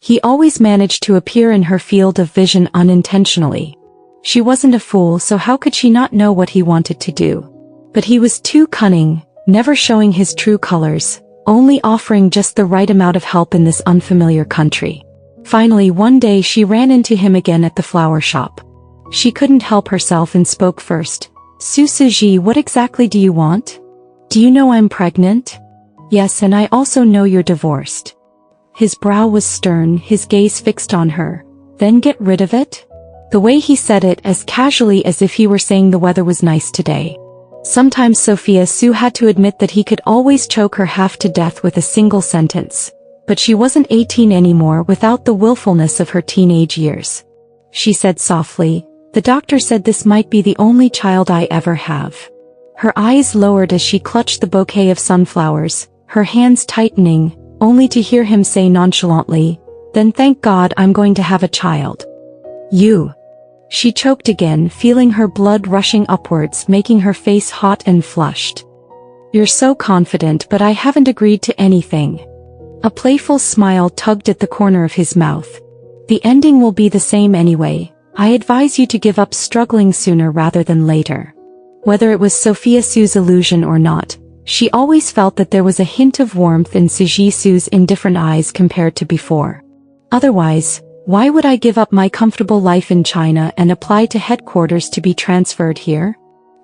He always managed to appear in her field of vision unintentionally. She wasn't a fool, so how could she not know what he wanted to do? But he was too cunning, never showing his true colors, only offering just the right amount of help in this unfamiliar country. Finally, one day she ran into him again at the flower shop. She couldn't help herself and spoke first. Susuji, what exactly do you want? Do you know I'm pregnant? Yes, and I also know you're divorced. His brow was stern, his gaze fixed on her. Then get rid of it? The way he said it as casually as if he were saying the weather was nice today. Sometimes Sophia Sue had to admit that he could always choke her half to death with a single sentence. But she wasn't 18 anymore without the willfulness of her teenage years. She said softly, the doctor said this might be the only child I ever have. Her eyes lowered as she clutched the bouquet of sunflowers, her hands tightening, only to hear him say nonchalantly, then thank God I'm going to have a child. You. She choked again, feeling her blood rushing upwards, making her face hot and flushed. You're so confident, but I haven't agreed to anything. A playful smile tugged at the corner of his mouth. The ending will be the same anyway. I advise you to give up struggling sooner rather than later. Whether it was Sophia Sue's illusion or not, she always felt that there was a hint of warmth in Suji Sue's indifferent eyes compared to before. Otherwise, why would I give up my comfortable life in China and apply to headquarters to be transferred here?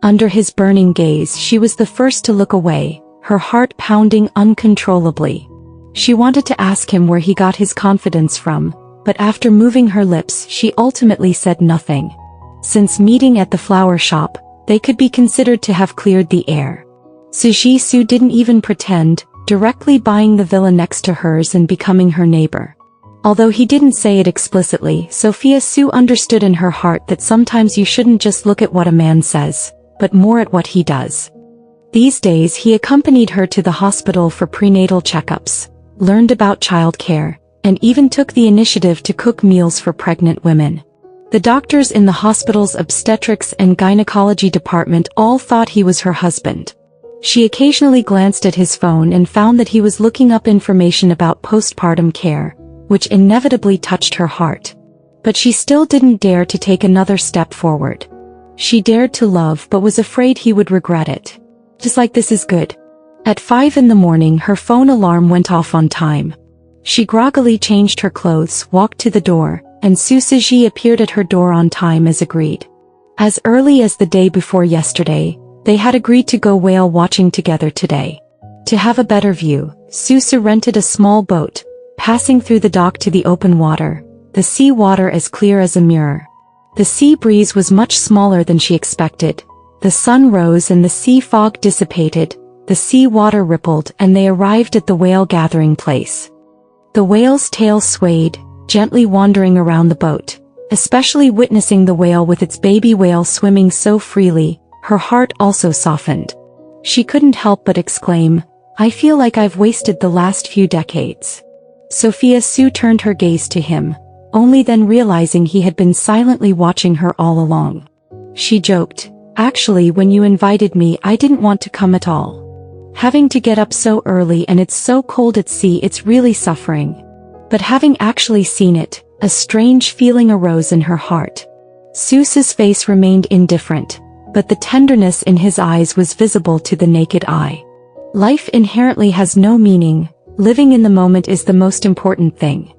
Under his burning gaze, she was the first to look away, her heart pounding uncontrollably. She wanted to ask him where he got his confidence from, but after moving her lips, she ultimately said nothing. Since meeting at the flower shop, they could be considered to have cleared the air. Suji Sue didn't even pretend, directly buying the villa next to hers and becoming her neighbor. Although he didn't say it explicitly, Sophia Sue understood in her heart that sometimes you shouldn't just look at what a man says, but more at what he does. These days he accompanied her to the hospital for prenatal checkups, learned about childcare, and even took the initiative to cook meals for pregnant women. The doctors in the hospital's obstetrics and gynecology department all thought he was her husband. She occasionally glanced at his phone and found that he was looking up information about postpartum care, which inevitably touched her heart. But she still didn't dare to take another step forward. She dared to love but was afraid he would regret it. Just like this is good. At 5 in the morning her phone alarm went off on time. She groggily changed her clothes, walked to the door, and Susuji appeared at her door on time as agreed. As early as the day before yesterday, they had agreed to go whale watching together today. To have a better view, Susu rented a small boat, passing through the dock to the open water, the sea water as clear as a mirror. The sea breeze was much smaller than she expected. The sun rose and the sea fog dissipated, the sea water rippled, and they arrived at the whale gathering place. The whale's tail swayed, gently wandering around the boat. Especially witnessing the whale with its baby whale swimming so freely, her heart also softened. She couldn't help but exclaim, I feel like I've wasted the last few decades. Sophia Sue turned her gaze to him, only then realizing he had been silently watching her all along. She joked, actually when you invited me I didn't want to come at all. Having to get up so early and it's so cold at sea, it's really suffering. But having actually seen it, a strange feeling arose in her heart. Susu's face remained indifferent, but the tenderness in his eyes was visible to the naked eye. Life inherently has no meaning, living in the moment is the most important thing.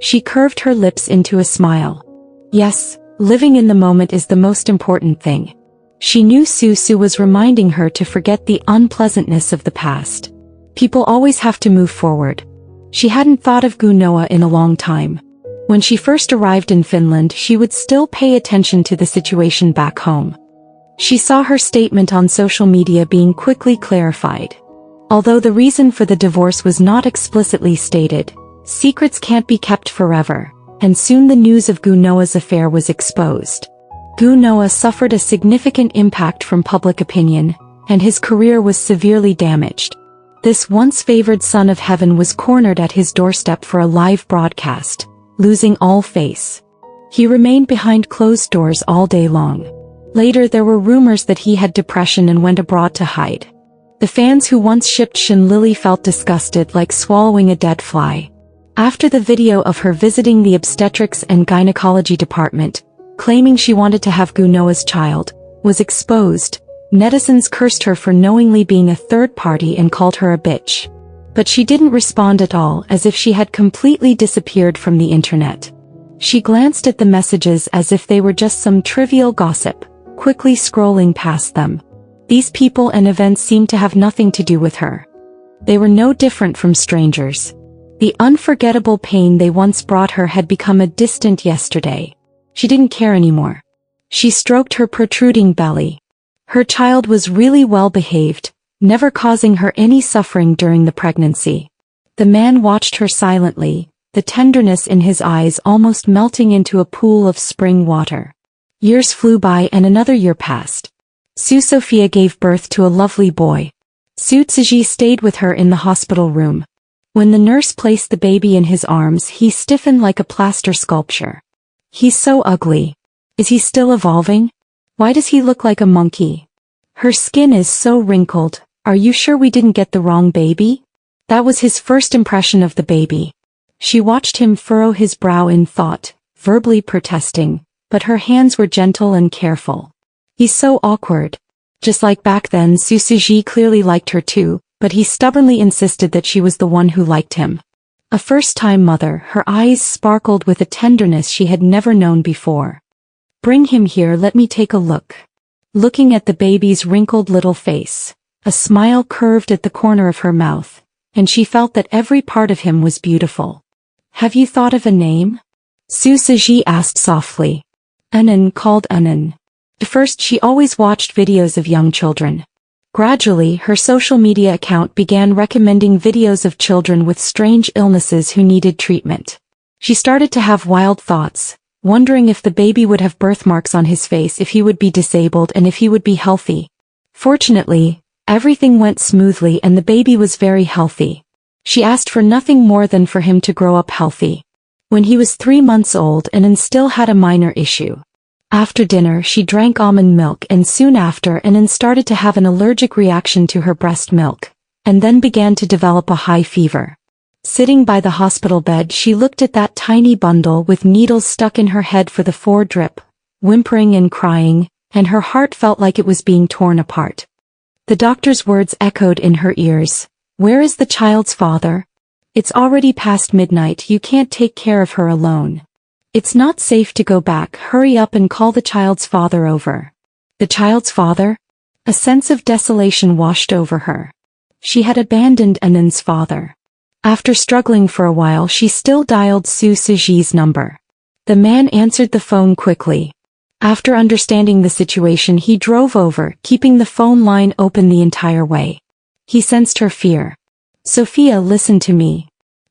She curved her lips into a smile. Yes, living in the moment is the most important thing. She knew Susu was reminding her to forget the unpleasantness of the past. People always have to move forward. She hadn't thought of Gunoa in a long time. When she first arrived in Finland, she would still pay attention to the situation back home. She saw her statement on social media being quickly clarified. Although the reason for the divorce was not explicitly stated, secrets can't be kept forever, and soon the news of Gunoa's affair was exposed. Gunoa suffered a significant impact from public opinion, and his career was severely damaged. This once favored son of heaven was cornered at his doorstep for a live broadcast, losing all face. He remained behind closed doors all day long. Later there were rumors that he had depression and went abroad to hide. The fans who once shipped Shin Lily felt disgusted, like swallowing a dead fly. After the video of her visiting the obstetrics and gynecology department, claiming she wanted to have Gunoa's child, was exposed, netizens cursed her for knowingly being a third party and called her a bitch. But she didn't respond at all, as if she had completely disappeared from the internet. She glanced at the messages as if they were just some trivial gossip, quickly scrolling past them. These people and events seemed to have nothing to do with her. They were no different from strangers. The unforgettable pain they once brought her had become a distant yesterday. She didn't care anymore. She stroked her protruding belly. Her child was really well behaved, never causing her any suffering during the pregnancy. The man watched her silently, the tenderness in his eyes almost melting into a pool of spring water. Years flew by and another year passed. Sophia gave birth to a lovely boy. Tsuji stayed with her in the hospital room. When the nurse placed the baby in his arms, he stiffened like a plaster sculpture. He's so ugly. Is he still evolving? Why does he look like a monkey? Her skin is so wrinkled. Are you sure we didn't get the wrong baby? That was his first impression of the baby. She watched him furrow his brow in thought, verbally protesting, but her hands were gentle and careful. He's so awkward. Just like back then, Tsuji clearly liked her too, but he stubbornly insisted that she was the one who liked him. A first-time mother, her eyes sparkled with a tenderness she had never known before. Bring him here, let me take a look. Looking at the baby's wrinkled little face, a smile curved at the corner of her mouth, and she felt that every part of him was beautiful. Have you thought of a name? Tsuji asked softly. Anan, called Anan. At first she always watched videos of young children. Gradually, her social media account began recommending videos of children with strange illnesses who needed treatment. She started to have wild thoughts, wondering if the baby would have birthmarks on his face, if he would be disabled, and if he would be healthy. Fortunately, everything went smoothly and the baby was very healthy. She asked for nothing more than for him to grow up healthy. When he was 3 months old, Anan still had a minor issue. After dinner she drank almond milk, and soon after Anan started to have an allergic reaction to her breast milk, and then began to develop a high fever. Sitting by the hospital bed, she looked at that tiny bundle with needles stuck in her head for the 4 drip, whimpering and crying, and her heart felt like it was being torn apart. The doctor's words echoed in her ears. Where is the child's father? It's already past midnight, you can't take care of her alone. It's not safe to go back, hurry up and call the child's father over. The child's father? A sense of desolation washed over her. She had abandoned Anan's father. After struggling for a while, she still dialed Tsuji's number. The man answered the phone quickly. After understanding the situation, he drove over, keeping the phone line open the entire way. He sensed her fear. Sophia, listen to me.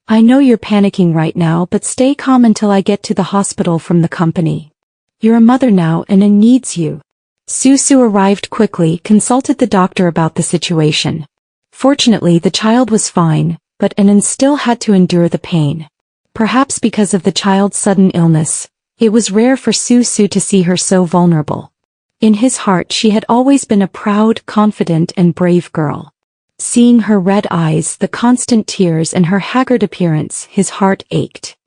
I know you're panicking right now, but stay calm until I get to the hospital from the company. You're a mother now and Anan needs you. Susu arrived quickly, consulted the doctor about the situation. Fortunately, the child was fine, but Anan still had to endure the pain. Perhaps because of the child's sudden illness, it was rare for Susu to see her so vulnerable. In his heart she had always been a proud, confident and brave girl. Seeing her red eyes, the constant tears and her haggard appearance, his heart ached.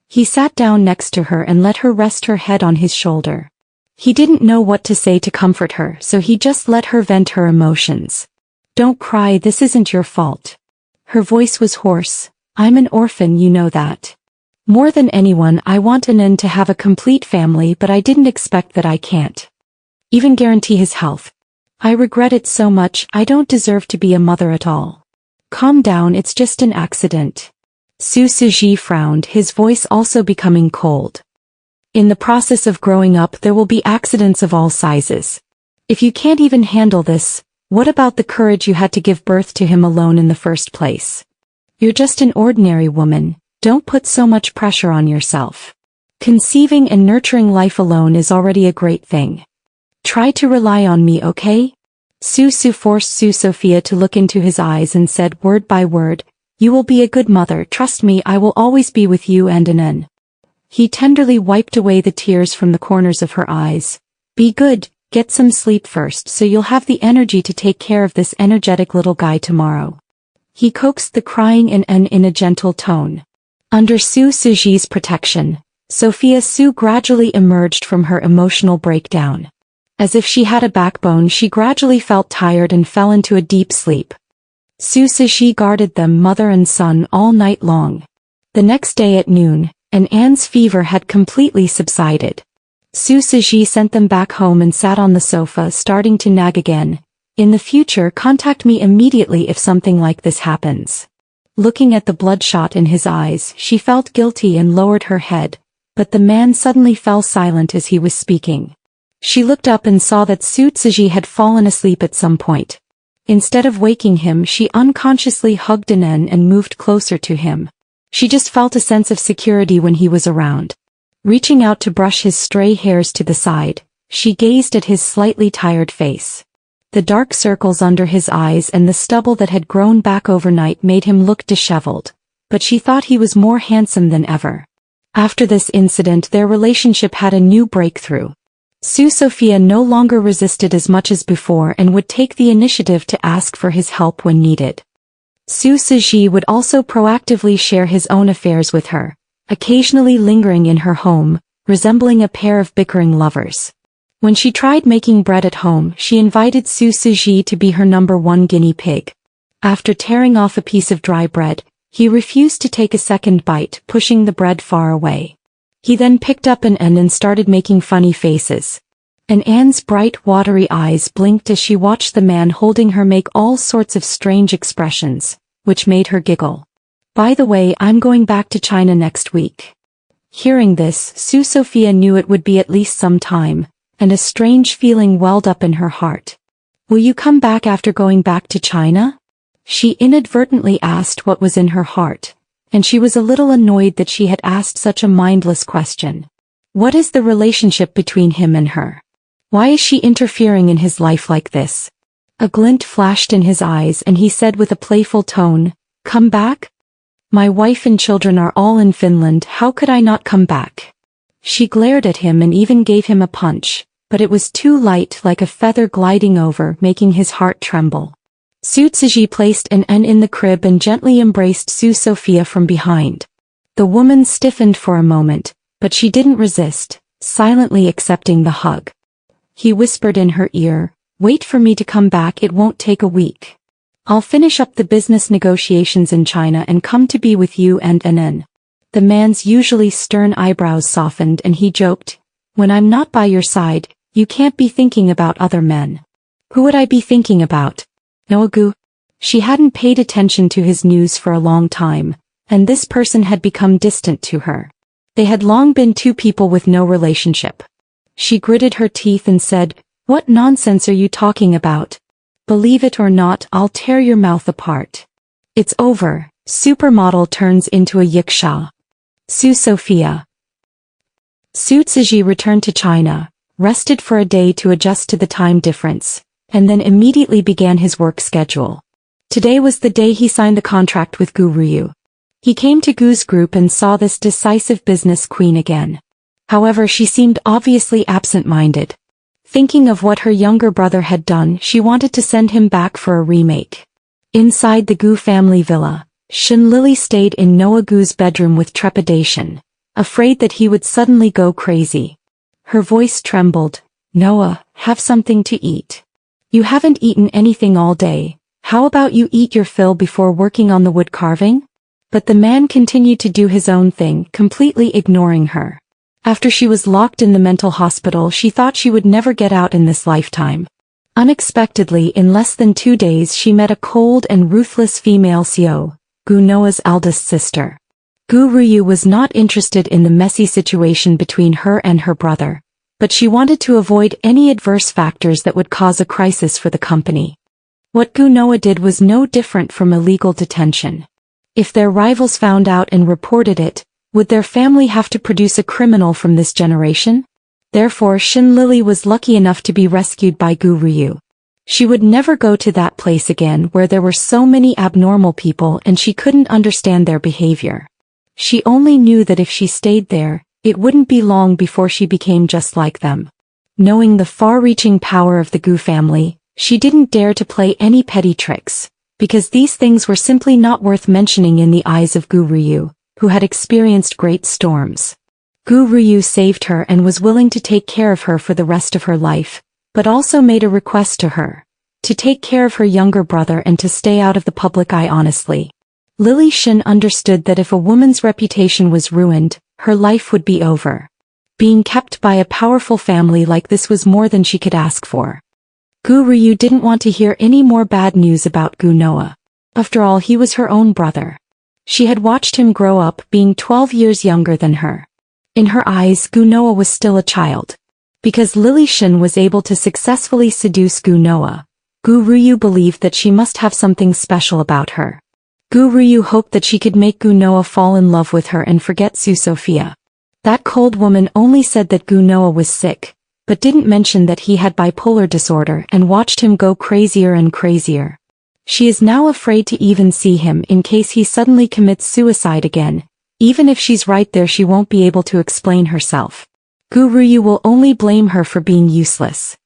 He sat down next to her and let her rest her head on his shoulder. He didn't know what to say to comfort her, so he just let her vent her emotions. Don't cry, this isn't your fault. Her voice was hoarse. I'm an orphan, you know that. More than anyone, I want Anan to have a complete family, but I didn't expect that I can't even guarantee his health. I regret it so much, I don't deserve to be a mother at all. Calm down, it's just an accident. Tsuji frowned, his voice also becoming cold. In the process of growing up there will be accidents of all sizes. If you can't even handle this, what about the courage you had to give birth to him alone in the first place? You're just an ordinary woman, don't put so much pressure on yourself. Conceiving and nurturing life alone is already a great thing. Try to rely on me, okay? Susu forced Sophia to look into his eyes and said word by word, you will be a good mother, trust me, I will always be with you and Anan. He tenderly wiped away the tears from the corners of her eyes. Be good, get some sleep first so you'll have the energy to take care of this energetic little guy tomorrow. He coaxed the crying Anan in a gentle tone. Under Su Suji's protection, Sophia Su gradually emerged from her emotional breakdown. As if she had a backbone, she gradually felt tired and fell into a deep sleep. Su Suji guarded them, mother and son, all night long. The next day at noon, Anne's fever had completely subsided. Su Suji sent them back home and sat on the sofa, starting to nag again. In the future, contact me immediately if something like this happens. Looking at the bloodshot in his eyes, she felt guilty and lowered her head, but the man suddenly fell silent as he was speaking. She looked up and saw that Su Suji had fallen asleep at some point. Instead of waking him, she unconsciously hugged Anne and moved closer to him. She just felt a sense of security when he was around. Reaching out to brush his stray hairs to the side, she gazed at his slightly tired face. The dark circles under his eyes and the stubble that had grown back overnight made him look disheveled, but she thought he was more handsome than ever. After this incident, their relationship had a new breakthrough. Su Sophia no longer resisted as much as before and would take the initiative to ask for his help when needed. Su Suji would also proactively share his own affairs with her, occasionally lingering in her home, resembling a pair of bickering lovers. When she tried making bread at home, she invited Su Suji to be her #1 guinea pig. After tearing off a piece of dry bread, he refused to take a second bite, pushing the bread far away. He then picked up Anne and started making funny faces. Anne's bright, watery eyes blinked as she watched the man holding her make all sorts of strange expressions, which made her giggle. By the way, I'm going back to China next week. Hearing this, Su Sophia knew it would be at least some time, and a strange feeling welled up in her heart. Will you come back after going back to China? She inadvertently asked what was in her heart, and she was a little annoyed that she had asked such a mindless question. What is the relationship between him and her? Why is she interfering in his life like this? A glint flashed in his eyes and he said with a playful tone, "Come back? My wife and children are all in Finland, how could I not come back?" She glared at him and even gave him a punch, but it was too light, like a feather gliding over, making his heart tremble. Su Suji placed Anne in the crib and gently embraced Su Sophia from behind. The woman stiffened for a moment, but she didn't resist, silently accepting the hug. He whispered in her ear, "Wait for me to come back, it won't take a week. I'll finish up the business negotiations in China and come to be with you and Anne." The man's usually stern eyebrows softened and he joked, "When I'm not by your side, you can't be thinking about other men." Who would I be thinking about? Noagu? She hadn't paid attention to his news for a long time, and this person had become distant to her. They had long been two people with no relationship. She gritted her teeth and said, "What nonsense are you talking about? Believe it or not, I'll tear your mouth apart." It's over. Supermodel turns into a yiksha. Su Sophia. Su Suji returned to China, rested for a day to adjust to the time difference, and then immediately began his work schedule. Today was the day he signed the contract with Gu Ruyu. He came to Gu's group and saw this decisive business queen again. However, she seemed obviously absent-minded. Thinking of what her younger brother had done, she wanted to send him back for a remake. Inside the Gu family villa, Shin Lily stayed in Noah Gu's bedroom with trepidation, afraid that he would suddenly go crazy. Her voice trembled, "Noah, have something to eat. You haven't eaten anything all day, how about you eat your fill before working on the wood carving?" But the man continued to do his own thing, completely ignoring her. After she was locked in the mental hospital, she thought she would never get out in this lifetime. Unexpectedly, in less than 2 days, she met a cold and ruthless female Seo, Gunoa's eldest sister. Gu Ruyu was not interested in the messy situation between her and her brother, but she wanted to avoid any adverse factors that would cause a crisis for the company. What Gunoa did was no different from illegal detention. If their rivals found out and reported it, would their family have to produce a criminal from this generation? Therefore, Shin Lily was lucky enough to be rescued by Gu Ruyu. She would never go to that place again where there were so many abnormal people and she couldn't understand their behavior. She only knew that if she stayed there, it wouldn't be long before she became just like them. Knowing the far-reaching power of the Gu family, she didn't dare to play any petty tricks, because these things were simply not worth mentioning in the eyes of Gu Ruyu, who had experienced great storms. Gu Ryu saved her and was willing to take care of her for the rest of her life, but also made a request to her to take care of her younger brother and to stay out of the public eye honestly. Lily Shin understood that if a woman's reputation was ruined, her life would be over. Being kept by a powerful family like this was more than she could ask for. Gu Ryu didn't want to hear any more bad news about Gunoa. After all, he was her own brother. She had watched him grow up, being 12 years younger than her. In her eyes, Gunoa was still a child. Because Lily Shin was able to successfully seduce Gunoa, Gu Ryu believed that she must have something special about her. Gu Ryu hoped that she could make Gunoa fall in love with her and forget Su Sophia. That cold woman only said that Gunoa was sick, but didn't mention that he had bipolar disorder and watched him go crazier and crazier. She is now afraid to even see him in case he suddenly commits suicide again. Even if she's right there, she won't be able to explain herself. Gu Ryu will only blame her for being useless.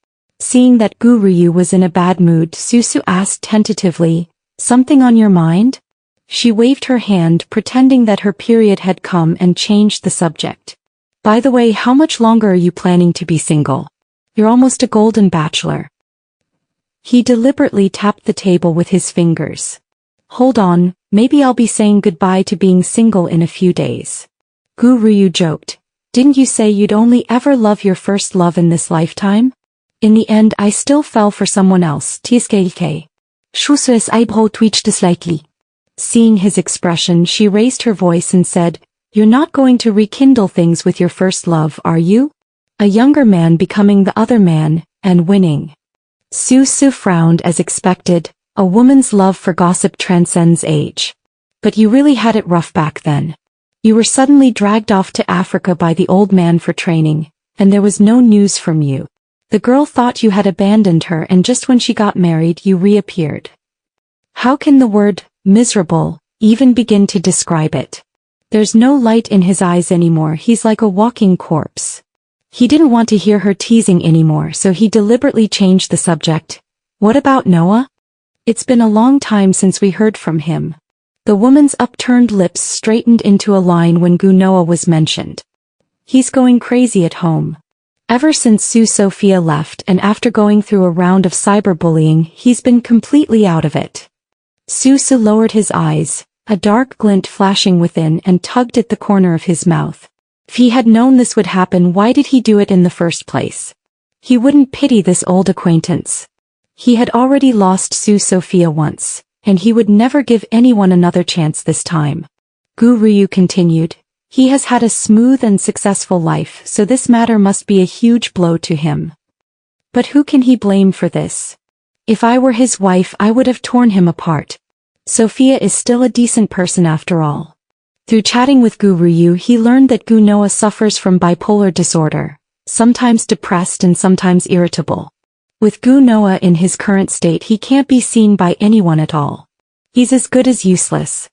Seeing that Gu Ryu was in a bad mood, Susu asked tentatively, "Something on your mind?" She waved her hand, pretending that her period had come, and changed the subject. "By the way, how much longer are you planning to be single? You're almost a golden bachelor." He deliberately tapped the table with his fingers. "Hold on, maybe I'll be saying goodbye to being single in a few days." Gu Ryu joked. "Didn't you say you'd only ever love your first love in this lifetime? In the end, I still fell for someone else." Shusu's eyebrow twitched slightly. Seeing his expression, she raised her voice and said, "You're not going to rekindle things with your first love, are you? A younger man becoming the other man, and winning." Susu frowned as expected. A woman's love for gossip transcends age. "But you really had it rough back then. You were suddenly dragged off to Africa by the old man for training, and there was no news from you. The girl thought you had abandoned her, and just when she got married you reappeared." How can the word miserable even begin to describe it? There's no light in his eyes anymore. He's like a walking corpse. He didn't want to hear her teasing anymore, so he deliberately changed the subject. "What about Noah? It's been a long time since we heard from him." The woman's upturned lips straightened into a line when Gunoa was mentioned. "He's going crazy at home. Ever since Su Sophia left and after going through a round of cyberbullying, he's been completely out of it." Susu lowered his eyes, a dark glint flashing within, and tugged at the corner of his mouth. If he had known this would happen, why did he do it in the first place? He wouldn't pity this old acquaintance. He had already lost Su Sophia once, and he would never give anyone another chance this time. Gu Ryu continued, "He has had a smooth and successful life, so this matter must be a huge blow to him. But who can he blame for this? If I were his wife, I would have torn him apart. Sophia is still a decent person after all." Through chatting with Gu Ryu, he learned that Gunoa suffers from bipolar disorder, sometimes depressed and sometimes irritable. With Gunoa in his current state, he can't be seen by anyone at all. He's as good as useless.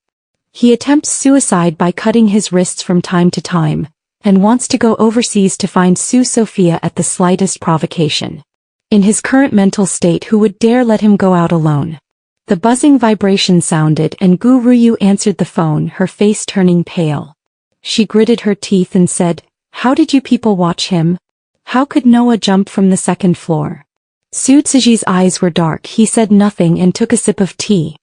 He attempts suicide by cutting his wrists from time to time, and wants to go overseas to find Su Sophia at the slightest provocation. In his current mental state, who would dare let him go out alone? The buzzing vibration sounded, and Gu Ryu answered the phone, her face turning pale. She gritted her teeth and said, "How did you people watch him? How could Noah jump from the second floor?" Su Tsuji's eyes were dark. He said nothing and took a sip of tea.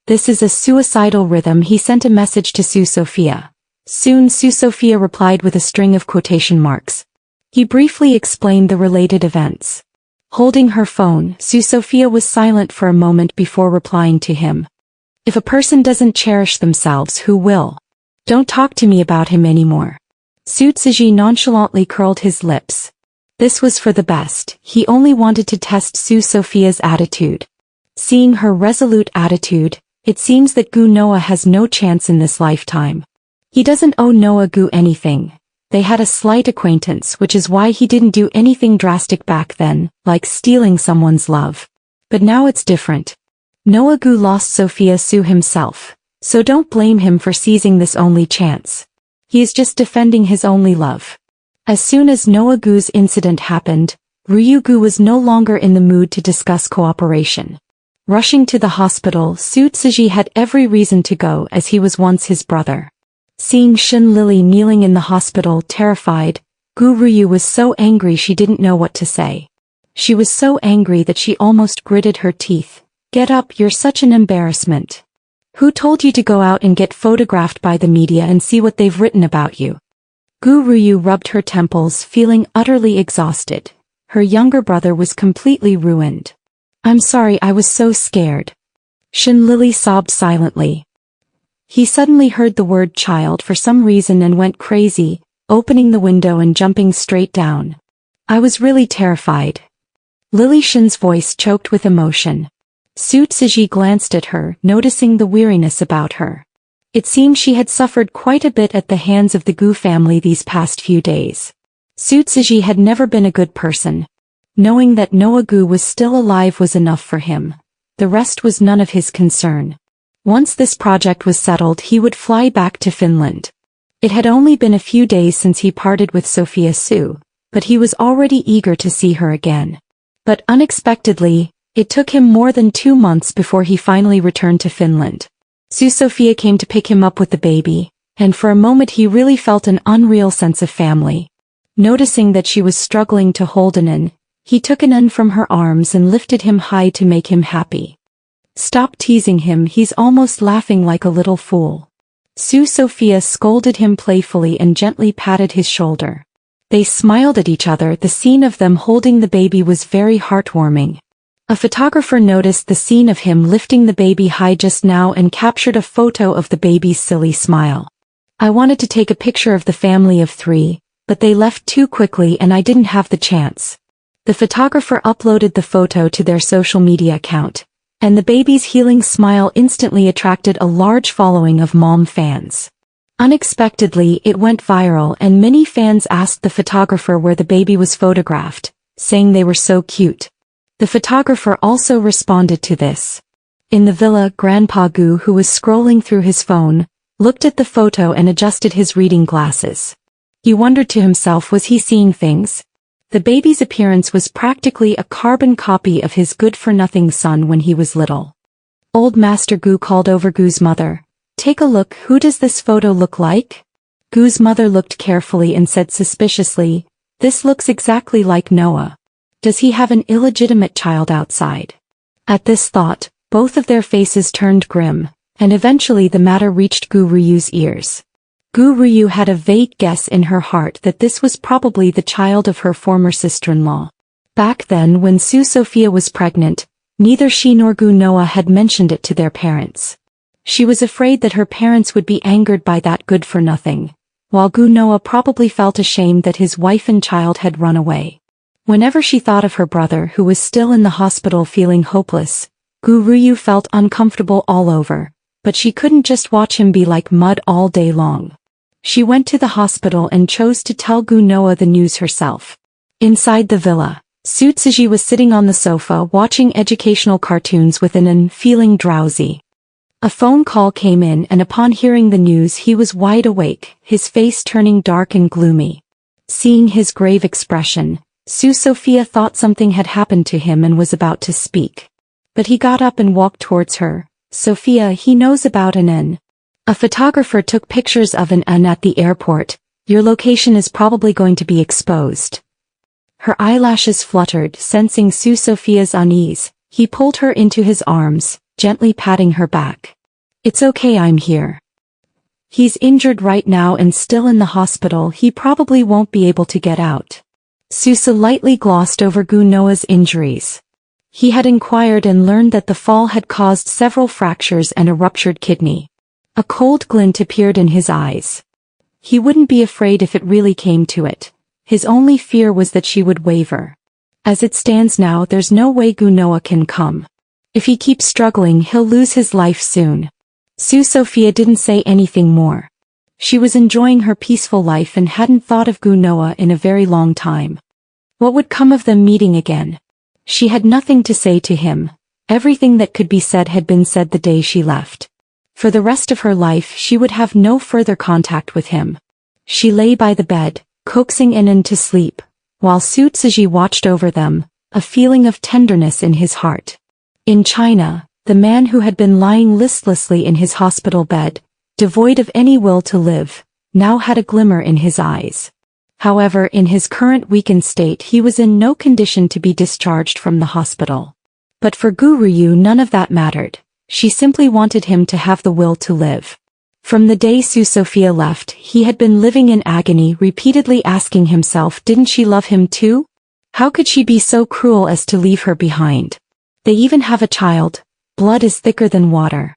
"This is a suicidal rhythm." He sent a message to Su Sophia. Soon Su Sophia replied with a string of quotation marks. He briefly explained the related events. Holding her phone, Su Sophia was silent for a moment before replying to him. "If a person doesn't cherish themselves, who will? Don't talk to me about him anymore." Su Tsuji nonchalantly curled his lips. This was for the best. He only wanted to test Su Sophia's attitude. Seeing her resolute attitude, it seems that Gunoa has no chance in this lifetime. He doesn't owe Noah Gu anything. They had a slight acquaintance, which is why he didn't do anything drastic back then, like stealing someone's love. But now it's different. Noah Gu lost Sophia Su himself, so don't blame him for seizing this only chance. He is just defending his only love. As soon as Noah Gu's incident happened, Ryu Gu was no longer in the mood to discuss cooperation. Rushing to the hospital, Su Tsuji had every reason to go, as he was once his brother. Seeing Shin Lily kneeling in the hospital, terrified, Gu Ruyu was so angry she didn't know what to say. She was so angry that she almost gritted her teeth. Get up, you're such an embarrassment. Who told you to go out and get photographed by the media and see what they've written about you? Gu Ruyu rubbed her temples, feeling utterly exhausted. Her younger brother was completely ruined. I'm sorry, I was so scared. Shin Lily sobbed silently. He suddenly heard the word child for some reason and went crazy, opening the window and jumping straight down. I was really terrified. Lily Shin's voice choked with emotion. Su Tsiji glanced at her, noticing the weariness about her. It seemed she had suffered quite a bit at the hands of the Gu family these past few days. Su Tsiji had never been a good person. Knowing that Noah Gu was still alive was enough for him. The rest was none of his concern. Once this project was settled, he would fly back to Finland. It had only been a few days since he parted with Sophia Su, but he was already eager to see her again. But unexpectedly, it took him more than 2 months before he finally returned to Finland. Su Sophia came to pick him up with the baby, and for a moment he really felt an unreal sense of family. Noticing that she was struggling to hold Anan, he took Anan from her arms and lifted him high to make him happy. Stop teasing him, he's almost laughing like a little fool. Su Sophia scolded him playfully and gently patted his shoulder. They smiled at each other. The scene of them holding the baby was very heartwarming. A photographer noticed the scene of him lifting the baby high just now and captured a photo of the baby's silly smile. I wanted to take a picture of the family of 3, but they left too quickly and I didn't have the chance. The photographer uploaded the photo to their social media account, and the baby's healing smile instantly attracted a large following of mom fans. Unexpectedly, it went viral and many fans asked the photographer where the baby was photographed, saying they were so cute. The photographer also responded to this. In the villa, Grandpa Gu, who was scrolling through his phone, looked at the photo and adjusted his reading glasses. He wondered to himself, was he seeing things? The baby's appearance was practically a carbon copy of his good-for-nothing son when he was little. Old Master Gu called over Gu's mother. Take a look, who does this photo look like? Gu's mother looked carefully and said suspiciously, this looks exactly like Noah. Does he have an illegitimate child outside? At this thought, both of their faces turned grim, and eventually the matter reached Gu Ruyu's ears. Gu Ruyu had a vague guess in her heart that this was probably the child of her former sister-in-law. Back then, when Su Sophia was pregnant, neither she nor Gunoa had mentioned it to their parents. She was afraid that her parents would be angered by that good-for-nothing, while Gunoa probably felt ashamed that his wife and child had run away. Whenever she thought of her brother who was still in the hospital feeling hopeless, Gu Ruyu felt uncomfortable all over, but she couldn't just watch him be like mud all day long. She went to the hospital and chose to tell Gunoa the news herself. Inside the villa, Su Tsiji was sitting on the sofa watching educational cartoons with Anan, feeling drowsy. A phone call came in and upon hearing the news he was wide awake, his face turning dark and gloomy. Seeing his grave expression, Su Sophia thought something had happened to him and was about to speak. But he got up and walked towards her. Sophia, he knows about Anan. A photographer took pictures of Anan at the airport. Your location is probably going to be exposed. Her eyelashes fluttered, sensing Su Sophia's unease. He pulled her into his arms, gently patting her back. It's okay, I'm here. He's injured right now and still in the hospital. He probably won't be able to get out. Susa lightly glossed over Gunoa's injuries. He had inquired and learned that the fall had caused several fractures and a ruptured kidney. A cold glint appeared in his eyes. He wouldn't be afraid if it really came to it. His only fear was that she would waver. As it stands now, there's no way Gunoa can come. If he keeps struggling, he'll lose his life soon. Su Sophia didn't say anything more. She was enjoying her peaceful life and hadn't thought of Gunoa in a very long time. What would come of them meeting again? She had nothing to say to him. Everything that could be said had been said the day she left. For the rest of her life she would have no further contact with him. She lay by the bed, coaxing Inan to sleep, while Su Tsiji watched over them, a feeling of tenderness in his heart. In China, the man who had been lying listlessly in his hospital bed, devoid of any will to live, now had a glimmer in his eyes. However, in his current weakened state he was in no condition to be discharged from the hospital. But for Guryu none of that mattered. She simply wanted him to have the will to live. From the day Su Sophia left, he had been living in agony, repeatedly asking himself, didn't she love him too? How could she be so cruel as to leave her behind? They even have a child. Blood is thicker than water.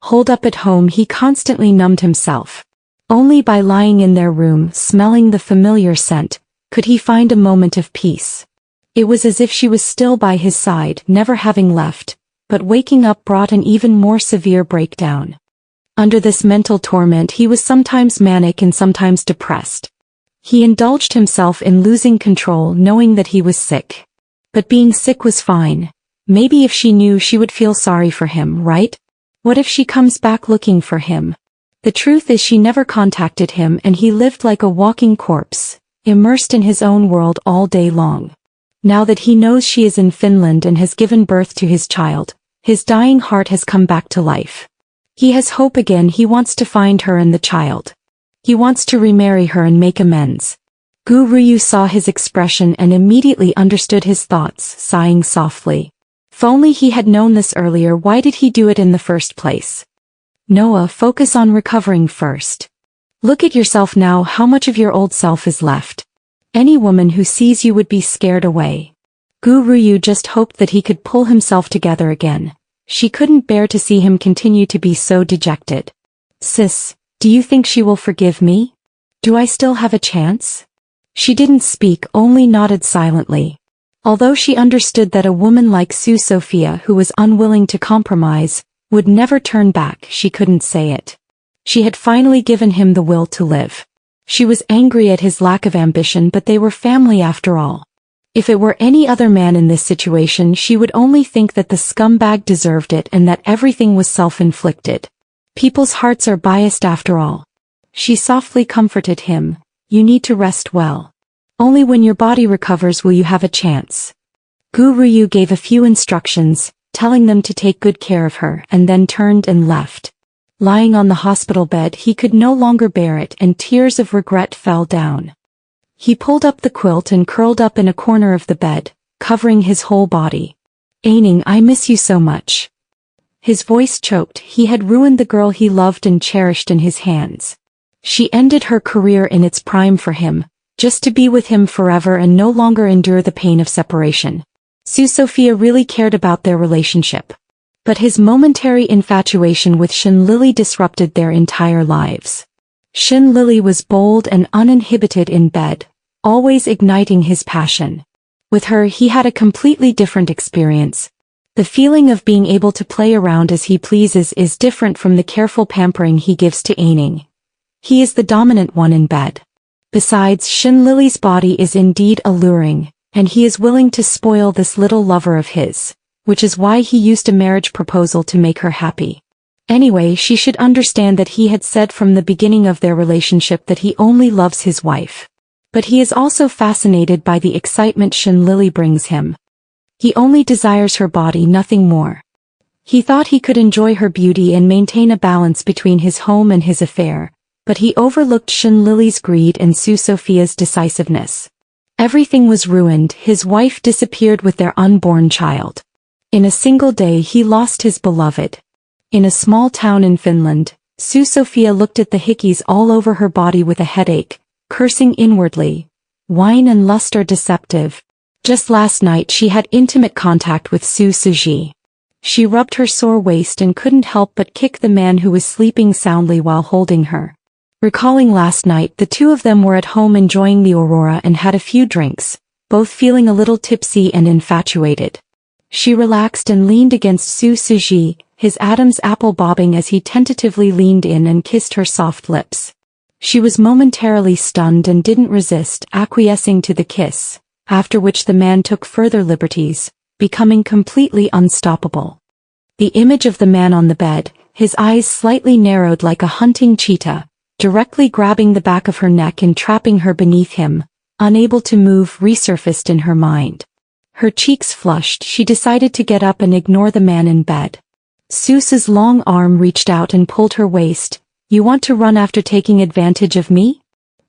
Holed up at home, he constantly numbed himself. Only by lying in their room, smelling the familiar scent, could he find a moment of peace. It was as if she was still by his side, never having left, but waking up brought an even more severe breakdown. Under this mental torment he was sometimes manic and sometimes depressed. He indulged himself in losing control, knowing that he was sick. But being sick was fine. Maybe if she knew, she would feel sorry for him, right? What if she comes back looking for him? The truth is she never contacted him and he lived like a walking corpse, immersed in his own world all day long. Now that he knows she is in Finland and has given birth to his child, his dying heart has come back to life. He has hope again. He wants to find her and the child. He wants to remarry her and make amends. Guryu saw his expression and immediately understood his thoughts, sighing softly. If only he had known this earlier, why did he do it in the first place? Noah, focus on recovering first. Look at yourself now, how much of your old self is left? Any woman who sees you would be scared away. Guryu just hoped that he could pull himself together again. She couldn't bear to see him continue to be so dejected. Sis, do you think she will forgive me? Do I still have a chance? She didn't speak, only nodded silently. Although she understood that a woman like Su Sophia, who was unwilling to compromise, would never turn back, she couldn't say it. She had finally given him the will to live. She was angry at his lack of ambition, but they were family after all. If it were any other man in this situation, she would only think that the scumbag deserved it and that everything was self-inflicted. People's hearts are biased after all. She softly comforted him. You need to rest well. Only when your body recovers will you have a chance. Guryu gave a few instructions, telling them to take good care of her, and then turned and left. Lying on the hospital bed, he could no longer bear it and tears of regret fell down. He pulled up the quilt and curled up in a corner of the bed, covering his whole body. Aining, I miss you so much. His voice choked. He had ruined the girl he loved and cherished in his hands. She ended her career in its prime for him, just to be with him forever and no longer endure the pain of separation. Su Sophia really cared about their relationship. But his momentary infatuation with Shin Lily disrupted their entire lives. Shin Lily was bold and uninhibited in bed, always igniting his passion. With her he had a completely different experience. The feeling of being able to play around as he pleases is different from the careful pampering he gives to Aining. He is the dominant one in bed. Besides, Shin Lily's body is indeed alluring, and he is willing to spoil this little lover of his, which is why he used a marriage proposal to make her happy. Anyway, she should understand that he had said from the beginning of their relationship that he only loves his wife. But he is also fascinated by the excitement Shin Lily brings him. He only desires her body, nothing more. He thought he could enjoy her beauty and maintain a balance between his home and his affair, but he overlooked Shin Lily's greed and Su Sophia's decisiveness. Everything was ruined. His wife disappeared with their unborn child. In a single day he lost his beloved. In a small town in Finland, Su Sophia looked at the hickeys all over her body with a headache, cursing inwardly. Wine and lust are deceptive. Just last night she had intimate contact with Su Suji. She rubbed her sore waist and couldn't help but kick the man who was sleeping soundly while holding her. Recalling last night, the two of them were at home enjoying the aurora and had a few drinks, both feeling a little tipsy and infatuated. She relaxed and leaned against Su Suji, his Adam's apple bobbing as he tentatively leaned in and kissed her soft lips. She was momentarily stunned and didn't resist, acquiescing to the kiss, after which the man took further liberties, becoming completely unstoppable. The image of the man on the bed, his eyes slightly narrowed like a hunting cheetah, directly grabbing the back of her neck and trapping her beneath him, unable to move, resurfaced in her mind. Her cheeks flushed, she decided to get up and ignore the man in bed. Susa's long arm reached out and pulled her waist, You want to run after taking advantage of me?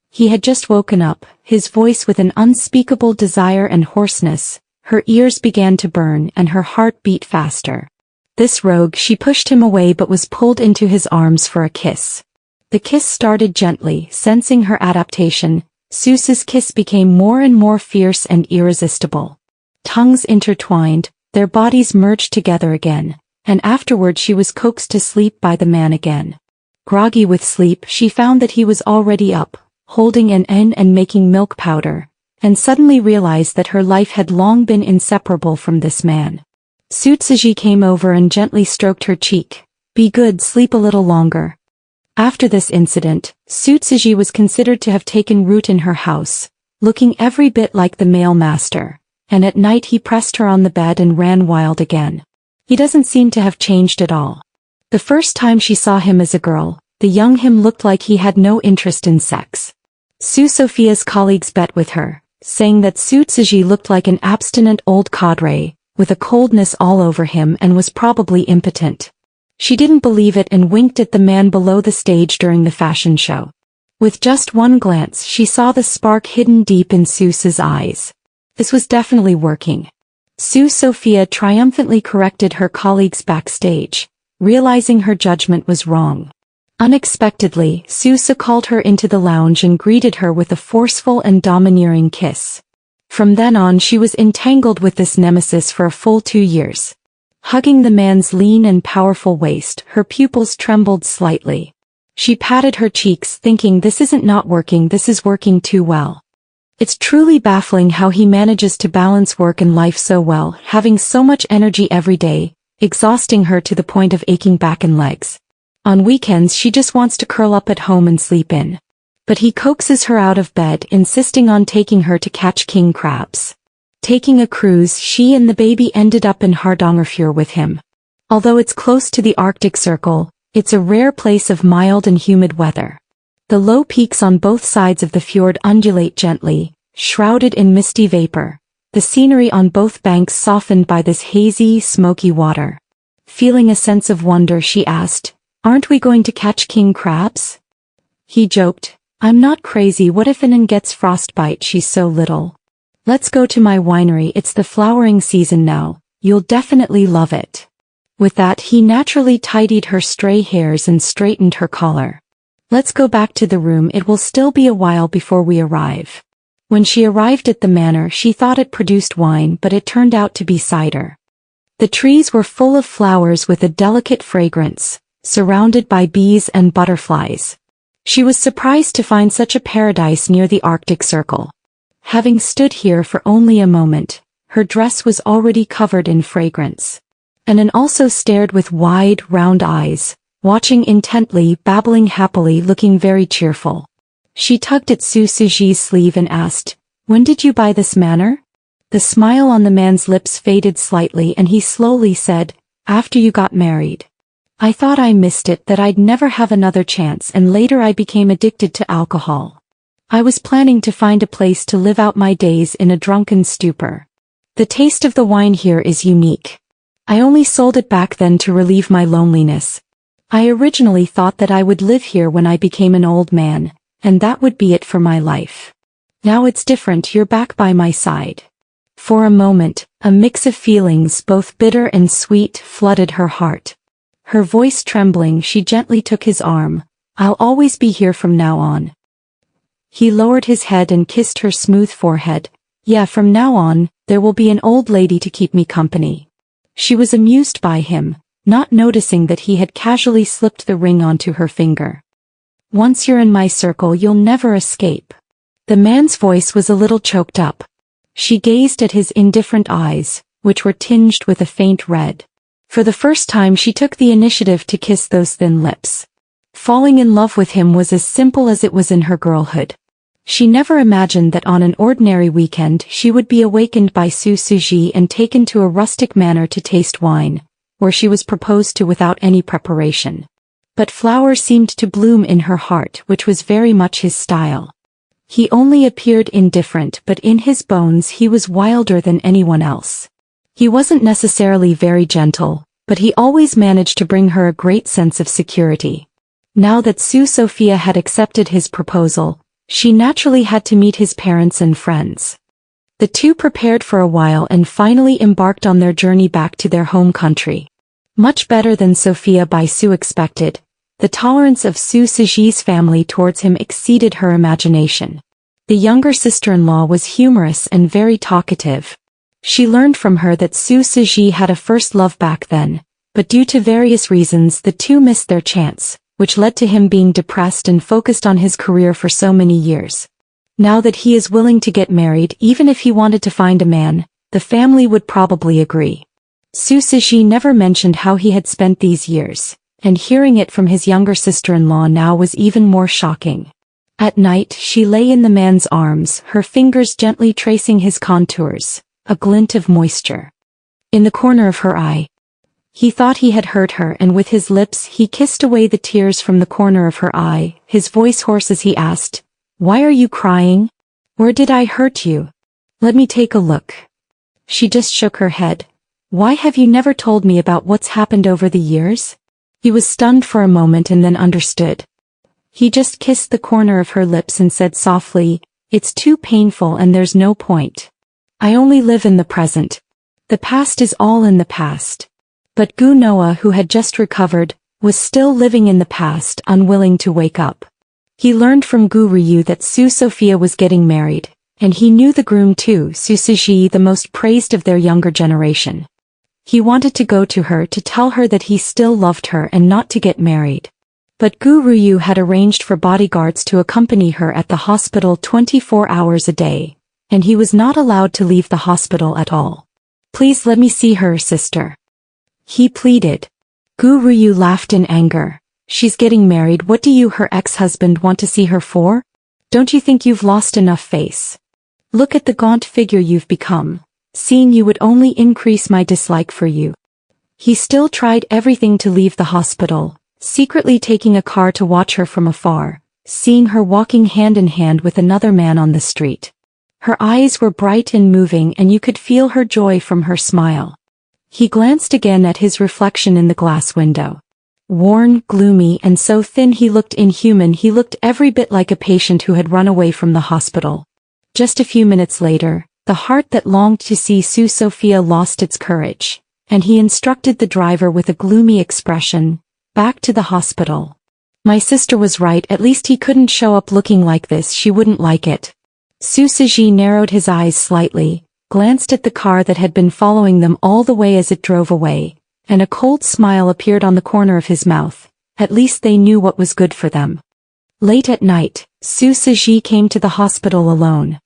He had just woken up, his voice with an unspeakable desire and hoarseness. Her ears began to burn and her heart beat faster. This rogue, she pushed him away but was pulled into his arms for a kiss. The kiss started gently, sensing her adaptation. Susa's kiss became more and more fierce and irresistible. Tongues intertwined, their bodies merged together again, and afterward she was coaxed to sleep by the man again. Groggy with sleep, she found that he was already up, holding an N and making milk powder, and suddenly realized that her life had long been inseparable from this man. Sutsuji came over and gently stroked her cheek. Be good, sleep a little longer. After this incident, Sutsuji was considered to have taken root in her house, looking every bit like the male master, and at night he pressed her on the bed and ran wild again. He doesn't seem to have changed at all. The first time she saw him as a girl, the young him looked like he had no interest in sex. Sophia's colleagues bet with her, saying that Sutsuji looked like an abstinent old cadre, with a coldness all over him and was probably impotent. She didn't believe it and winked at the man below the stage during the fashion show. With just one glance she saw the spark hidden deep in Susa's eyes. This was definitely working. Sophia triumphantly corrected her colleagues backstage, realizing her judgment was wrong. Unexpectedly, Susa called her into the lounge and greeted her with a forceful and domineering kiss. From then on she was entangled with this nemesis for a full 2 years. Hugging the man's lean and powerful waist, her pupils trembled slightly. She patted her cheeks thinking this isn't not working, this is working too well. It's truly baffling how he manages to balance work and life so well, having so much energy every day, exhausting her to the point of aching back and legs. On weekends she just wants to curl up at home and sleep in. But he coaxes her out of bed, insisting on taking her to catch king crabs. Taking a cruise, she and the baby ended up in Hardangerfjord with him. Although it's close to the Arctic Circle, it's a rare place of mild and humid weather. The low peaks on both sides of the fjord undulate gently, shrouded in misty vapor, the scenery on both banks softened by this hazy, smoky water. Feeling a sense of wonder, she asked, "Aren't we going to catch king crabs?" He joked, "I'm not crazy, what if Annan gets frostbite, she's so little. Let's go to my winery, it's the flowering season now, you'll definitely love it." With that he naturally tidied her stray hairs and straightened her collar. "Let's go back to the room, it will still be a while before we arrive." When she arrived at the manor she thought it produced wine, but it turned out to be cider. The trees were full of flowers with a delicate fragrance, surrounded by bees and butterflies. She was surprised to find such a paradise near the Arctic Circle. Having stood here for only a moment, her dress was already covered in fragrance. Annan also stared with wide, round eyes, watching intently, babbling happily, looking very cheerful. She tugged at Susuji's sleeve and asked, "When did you buy this manor?" The smile on the man's lips faded slightly and he slowly said, "After you got married. I thought I missed it, that I'd never have another chance, and later I became addicted to alcohol. I was planning to find a place to live out my days in a drunken stupor. The taste of the wine here is unique. I only sold it back then to relieve my loneliness. I originally thought that I would live here when I became an old man, and that would be it for my life. Now it's different, you're back by my side." For a moment, a mix of feelings, both bitter and sweet, flooded her heart. Her voice trembling, she gently took his arm. "I'll always be here from now on." He lowered his head and kissed her smooth forehead. "Yeah, from now on, there will be an old lady to keep me company." She was amused by him, not noticing that he had casually slipped the ring onto her finger. "Once you're in my circle, you'll never escape." The man's voice was a little choked up. She gazed at his indifferent eyes, which were tinged with a faint red. For the first time she took the initiative to kiss those thin lips. Falling in love with him was as simple as it was in her girlhood. She never imagined that on an ordinary weekend she would be awakened by Susuji and taken to a rustic manor to taste wine, where she was proposed to without any preparation. But flowers seemed to bloom in her heart, which was very much his style. He only appeared indifferent, but in his bones he was wilder than anyone else. He wasn't necessarily very gentle, but he always managed to bring her a great sense of security. Now that Su Sophia had accepted his proposal, she naturally had to meet his parents and friends. The two prepared for a while and finally embarked on their journey back to their home country. Much better than Sophia by Su expected, the tolerance of Su Siji's family towards him exceeded her imagination. The younger sister-in-law was humorous and very talkative. She learned from her that Su Siji had a first love back then, but due to various reasons the two missed their chance, which led to him being depressed and focused on his career for so many years. Now that he is willing to get married, even if he wanted to find a man, the family would probably agree. Su Siji never mentioned how he had spent these years, and hearing it from his younger sister-in-law now was even more shocking. At night she lay in the man's arms, her fingers gently tracing his contours, a glint of moisture in the corner of her eye. He thought he had hurt her, and with his lips he kissed away the tears from the corner of her eye, his voice hoarse as he asked, "Why are you crying? Where did I hurt you? Let me take a look." She just shook her head. "Why have you never told me about what's happened over the years?" He was stunned for a moment and then understood. He just kissed the corner of her lips and said softly, "It's too painful and there's no point. I only live in the present. The past is all in the past." But Gunoa, who had just recovered, was still living in the past, unwilling to wake up. He learned from Gu Ryu that Su Sophia was getting married, and he knew the groom too, Su Siji, the most praised of their younger generation. He wanted to go to her to tell her that he still loved her and not to get married. But Gu Ryu had arranged for bodyguards to accompany her at the hospital 24 hours a day, and he was not allowed to leave the hospital at all. "Please let me see her, sister," he pleaded. Gu Ryu laughed in anger. "She's getting married, what do you, her ex-husband, want to see her for? Don't you think you've lost enough face? Look at the gaunt figure you've become. Seeing you would only increase my dislike for you." He still tried everything to leave the hospital, secretly taking a car to watch her from afar, seeing her walking hand in hand with another man on the street. Her eyes were bright and moving, and you could feel her joy from her smile. He glanced again at his reflection in the glass window. Worn, gloomy, and so thin he looked inhuman. He looked every bit like a patient who had run away from the hospital. Just a few minutes later, the heart that longed to see Su Sophia lost its courage, and he instructed the driver with a gloomy expression, "Back to the hospital." "My sister was right, at least he couldn't show up looking like this, she wouldn't like it." Su Siji narrowed his eyes slightly, glanced at the car that had been following them all the way as it drove away, and a cold smile appeared on the corner of his mouth. At least they knew what was good for them. Late at night, Su Siji came to the hospital alone.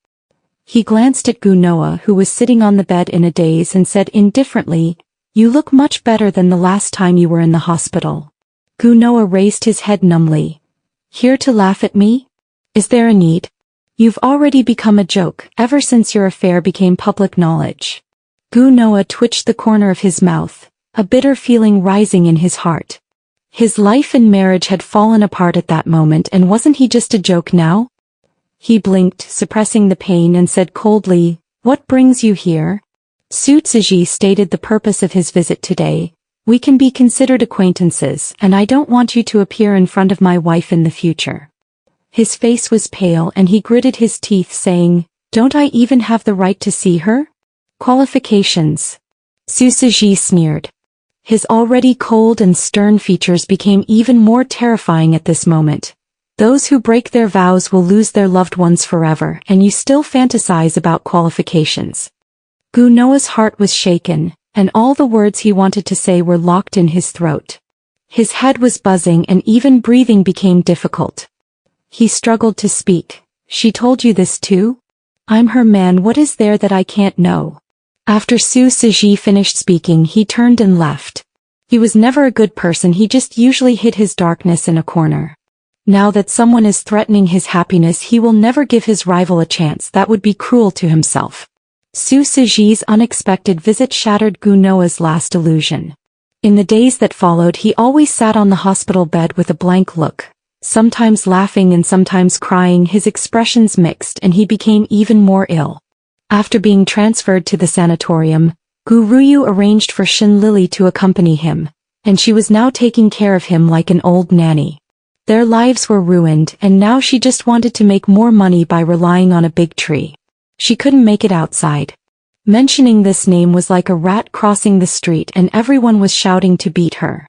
He glanced at Gunoa, who was sitting on the bed in a daze, and said indifferently, "You look much better than the last time you were in the hospital." Gunoa raised his head numbly. "Here to laugh at me? Is there a need? You've already become a joke ever since your affair became public knowledge." Gunoa twitched the corner of his mouth, a bitter feeling rising in his heart. His life and marriage had fallen apart at that moment, and wasn't he just a joke now? He blinked, suppressing the pain, and said coldly, "What brings you here?" Su Siji stated the purpose of his visit today. "We can be considered acquaintances, and I don't want you to appear in front of my wife in the future." His face was pale and he gritted his teeth, saying, "Don't I even have the right to see her? Qualifications?" Su Siji sneered. His already cold and stern features became even more terrifying at this moment. "Those who break their vows will lose their loved ones forever, and you still fantasize about qualifications." Gunoa's heart was shaken, and all the words he wanted to say were locked in his throat. His head was buzzing and even breathing became difficult. He struggled to speak. "She told you this too? I'm her man, what is there that I can't know?" After Su Siji finished speaking, he turned and left. He was never a good person, he just usually hid his darkness in a corner. Now that someone is threatening his happiness, he will never give his rival a chance. That would be cruel to himself. Su Siji's unexpected visit shattered Gunoa's last illusion. In the days that followed, he always sat on the hospital bed with a blank look, sometimes laughing and sometimes crying, his expressions mixed, and he became even more ill. After being transferred to the sanatorium, Gu Ryu arranged for Shin Lily to accompany him, and she was now taking care of him like an old nanny. Their lives were ruined, and now she just wanted to make more money by relying on a big tree. She couldn't make it outside. Mentioning this name was like a rat crossing the street, and everyone was shouting to beat her.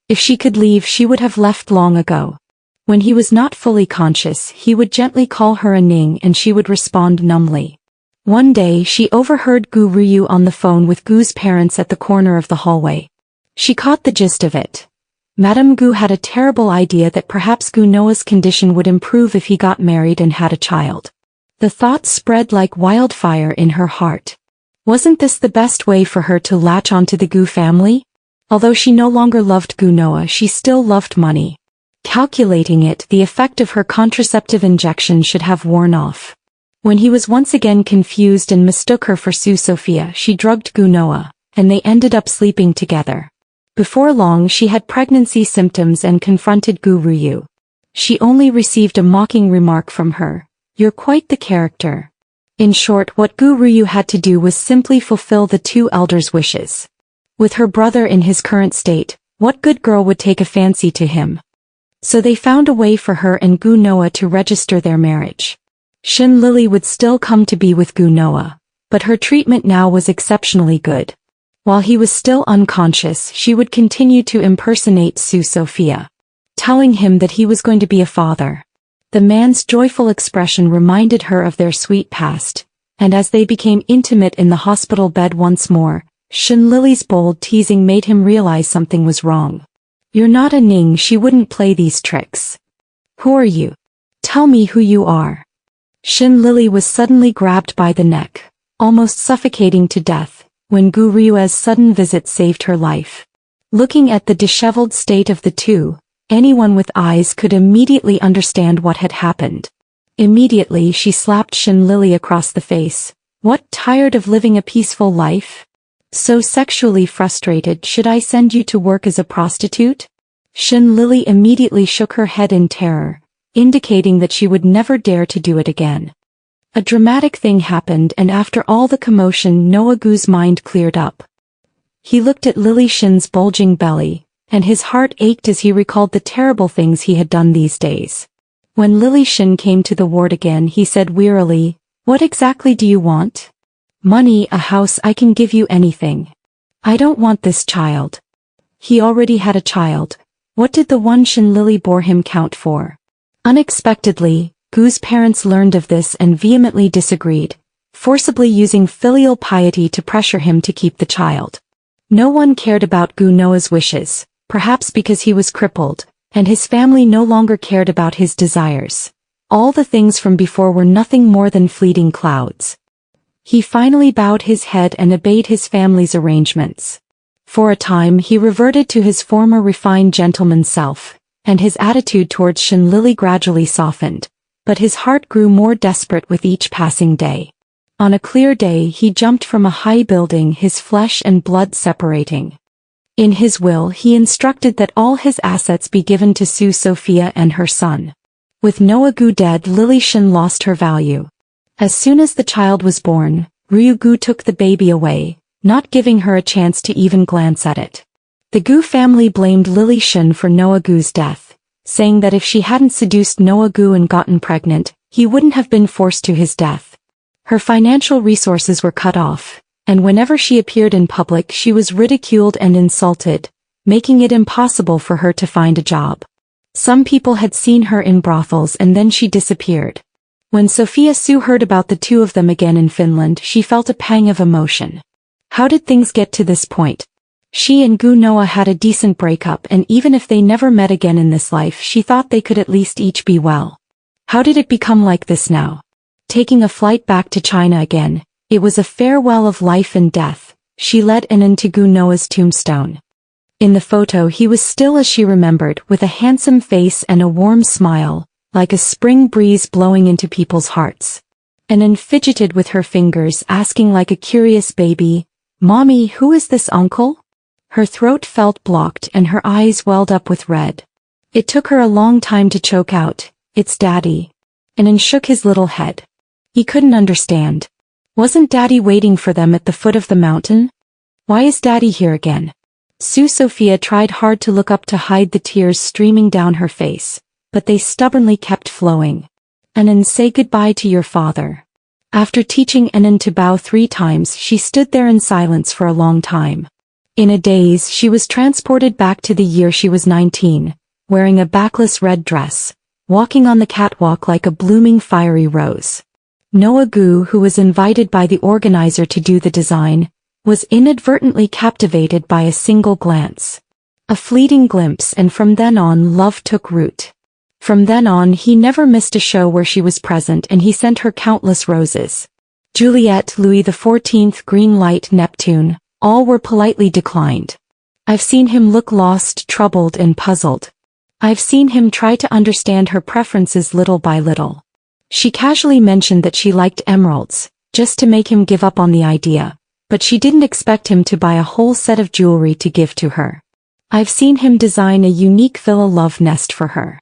If she could leave, she would have left long ago. When he was not fully conscious, he would gently call her a Ning and she would respond numbly. One day she overheard Gu Ryu on the phone with Gu's parents at the corner of the hallway. She caught the gist of it. Madame Gu had a terrible idea that perhaps Gunoa's condition would improve if he got married and had a child. The thought spread like wildfire in her heart. Wasn't this the best way for her to latch onto the Gu family? Although she no longer loved Gunoa, she still loved money. Calculating it, the effect of her contraceptive injection should have worn off. When he was once again confused and mistook her for Su Sophia, she drugged Gunoa, and they ended up sleeping together. Before long she had pregnancy symptoms and confronted Gu Ryu. She only received a mocking remark from her, "You're quite the character." In short, what Gu Ryu had to do was simply fulfill the two elders' wishes. With her brother in his current state, what good girl would take a fancy to him? So they found a way for her and Gunoa to register their marriage. Shin Lily would still come to be with Gunoa, but her treatment now was exceptionally good. While he was still unconscious, she would continue to impersonate Su Sophia, telling him that he was going to be a father. The man's joyful expression reminded her of their sweet past, and as they became intimate in the hospital bed once more, Shin Lily's bold teasing made him realize something was wrong. "You're not a Ning, she wouldn't play these tricks. Who are you? Tell me who you are." Shin Lily was suddenly grabbed by the neck, almost suffocating to death, when Gu Ryu's sudden visit saved her life. Looking at the disheveled state of the two, anyone with eyes could immediately understand what had happened. Immediately she slapped Shin Lily across the face. "What, tired of living a peaceful life? So sexually frustrated, should I send you to work as a prostitute?" Shin Lily immediately shook her head in terror, indicating that she would never dare to do it again. A dramatic thing happened, and after all the commotion, Noah Gu's mind cleared up. He looked at Lily Shin's bulging belly, and his heart ached as he recalled the terrible things he had done these days. When Lily Shin came to the ward again, he said wearily, "What exactly do you want?" "Money, a house, I can give you anything. I don't want this child." He already had a child. What did the one Shin Lily bore him count for? Unexpectedly, Gu's parents learned of this and vehemently disagreed, forcibly using filial piety to pressure him to keep the child. No one cared about Gunoa's wishes, perhaps because he was crippled, and his family no longer cared about his desires. All the things from before were nothing more than fleeting clouds. He finally bowed his head and obeyed his family's arrangements. For a time he reverted to his former refined gentleman self, and his attitude towards Shin Lily gradually softened, but his heart grew more desperate with each passing day. On a clear day he jumped from a high building, his flesh and blood separating. In his will he instructed that all his assets be given to Su Sophia and her son. With Noah Gu dead, Lily Shin lost her value. As soon as the child was born, Ryu Gu took the baby away, not giving her a chance to even glance at it. The Gu family blamed Lily Shin for Noah Gu's death, saying that if she hadn't seduced Noah Gu and gotten pregnant, he wouldn't have been forced to his death. Her financial resources were cut off, and whenever she appeared in public she was ridiculed and insulted, making it impossible for her to find a job. Some people had seen her in brothels and then she disappeared. When Sophia Su heard about the two of them again in Finland, she felt a pang of emotion. How did things get to this point? She and Gunoa had a decent breakup, and even if they never met again in this life, she thought they could at least each be well. How did it become like this now? Taking a flight back to China again, it was a farewell of life and death. She led Anand to Gunoa's tombstone. In the photo he was still as she remembered, with a handsome face and a warm smile, like a spring breeze blowing into people's hearts. Anand fidgeted with her fingers, asking like a curious baby, "Mommy, who is this uncle?" Her throat felt blocked and her eyes welled up with red. It took her a long time to choke out, "It's Daddy." Anand shook his little head. He couldn't understand. Wasn't Daddy waiting for them at the foot of the mountain? Why is Daddy here again? Su Sophia tried hard to look up to hide the tears streaming down her face, but they stubbornly kept flowing. "Anan, say goodbye to your father." After teaching Anan to bow 3 times, she stood there in silence for a long time. In a daze, she was transported back to the year she was 19, wearing a backless red dress, walking on the catwalk like a blooming fiery rose. Noah Gu, who was invited by the organizer to do the design, was inadvertently captivated by a single glance. A fleeting glimpse, and from then on love took root. From then on he never missed a show where she was present, and he sent her countless roses. Juliet, Louis XIV, green light, Neptune, all were politely declined. I've seen him look lost, troubled and puzzled. I've seen him try to understand her preferences little by little. She casually mentioned that she liked emeralds, just to make him give up on the idea, but she didn't expect him to buy a whole set of jewelry to give to her. I've seen him design a unique villa love nest for her.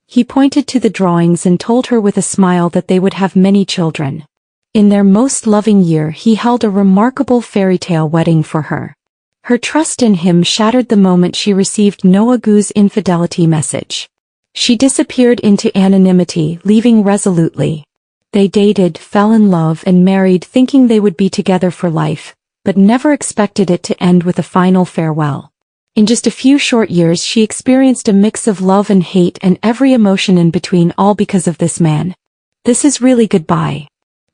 He pointed to the drawings and told her with a smile that they would have many children. In their most loving year he held a remarkable fairy tale wedding for her. Her trust in him shattered the moment she received Noah Gu's infidelity message. She disappeared into anonymity, leaving resolutely. They dated, fell in love and married, thinking they would be together for life, but never expected it to end with a final farewell. In just a few short years she experienced a mix of love and hate and every emotion in between, all because of this man. This is really goodbye.